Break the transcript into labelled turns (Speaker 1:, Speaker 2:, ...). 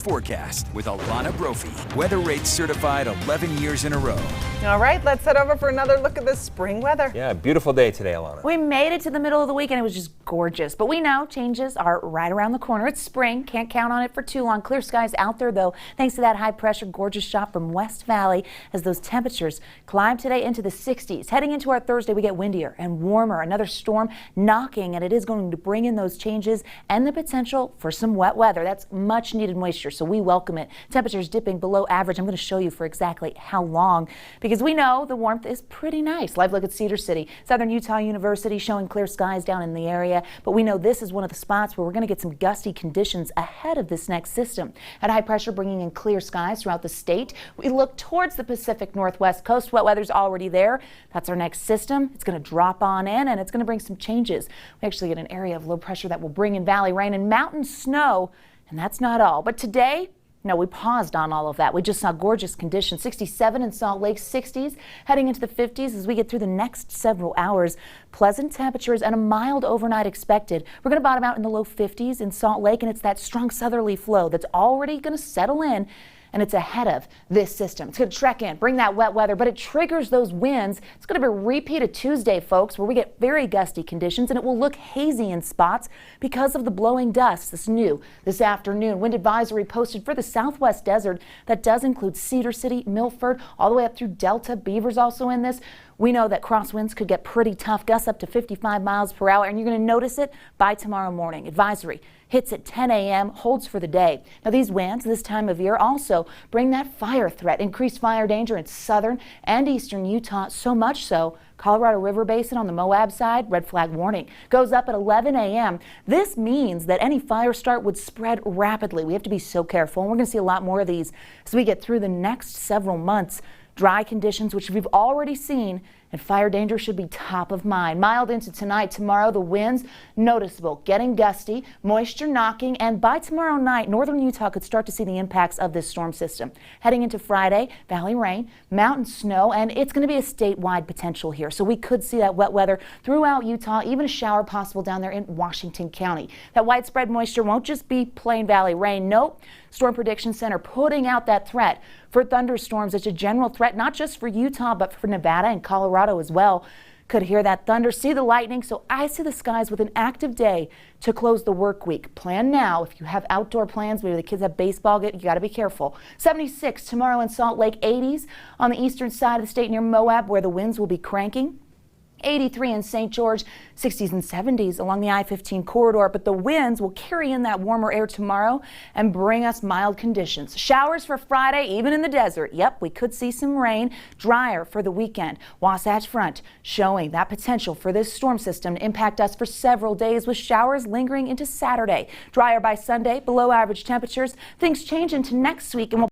Speaker 1: Forecast with Alana Brophy. Weather rates certified 11 years in a row.
Speaker 2: All right, let's head over for another look at the spring weather.
Speaker 3: Yeah, beautiful day today, Alana.
Speaker 4: We made it to the middle of the week and it was just gorgeous. But we know changes are right around the corner. It's spring. Can't count on it for too long. Clear skies out there, though, thanks to that high pressure gorgeous shot from West Valley as those temperatures climb today into the 60s. Heading into our Thursday, we get windier and warmer. Another storm knocking, and it is going to bring in those changes and the potential for some wet weather. That's much needed moisture, so we welcome it. Temperatures dipping below average. I'm going to show you for exactly how long, because we know the warmth is pretty nice. Live look at Cedar City. Southern Utah University showing clear skies down in the area, but we know this is one of the spots where we're going to get some gusty conditions ahead of this next system. At high pressure bringing in clear skies throughout the state, we look towards the Pacific Northwest coast. Wet weather's already there. That's our next system. It's going to drop on in and it's going to bring some changes. We actually get an area of low pressure that will bring in valley rain and mountain snow, and that's not all. But today, no, we paused on all of that. We just saw gorgeous conditions. 67 in Salt Lake, 60s, heading into the 50s as we get through the next several hours. Pleasant temperatures and a mild overnight expected. We're going to bottom out in the low 50s in Salt Lake, and it's that strong southerly flow that's already going to settle in, and it's ahead of this system. It's going to trek in, bring that wet weather, but it triggers those winds. It's going to be a repeat of Tuesday, folks, where we get very gusty conditions, and it will look hazy in spots because of the blowing dust. This new this afternoon. Wind advisory posted for the southwest desert. That does include Cedar City, Milford, all the way up through Delta. Beaver's also in this. We know that crosswinds could get pretty tough, gusts up to 55 miles per hour, and you're going to notice it by tomorrow morning. Advisory hits at 10 a.m., holds for the day. Now, these winds this time of year also bring that fire threat, increased fire danger in southern and eastern Utah, so much so Colorado River Basin on the Moab side, red flag warning goes up at 11 a.m. This means that any fire start would spread rapidly. We have to be so careful, and we're going to see a lot more of these as we get through the next several months. Dry conditions, which we've already seen, and fire danger should be top of mind. Mild into tonight. Tomorrow, the winds noticeable, getting gusty, moisture knocking, and by tomorrow night, northern Utah could start to see the impacts of this storm system. Heading into Friday, valley rain, mountain snow, and it's going to be a statewide potential here. So we could see that wet weather throughout Utah, even a shower possible down there in Washington County. That widespread moisture won't just be plain valley rain. Nope. Storm Prediction Center putting out that threat for thunderstorms. It's a general threat, not just for Utah, but for Nevada and Colorado as well. Could hear that thunder, see the lightning, so I see the skies with an active day to close the work week. Plan now. If you have outdoor plans, maybe the kids have baseball, you got to be careful. 76 tomorrow in Salt Lake, 80s on the eastern side of the state near Moab, where the winds will be cranking. 83 in St. George, 60s and 70s along the I-15 corridor, but the winds will carry in that warmer air tomorrow and bring us mild conditions. Showers for Friday, even in the desert. Yep, we could see some rain. Drier for the weekend. Wasatch Front showing that potential for this storm system to impact us for several days, with showers lingering into Saturday. Drier by Sunday, below average temperatures. Things change into next week, and we'll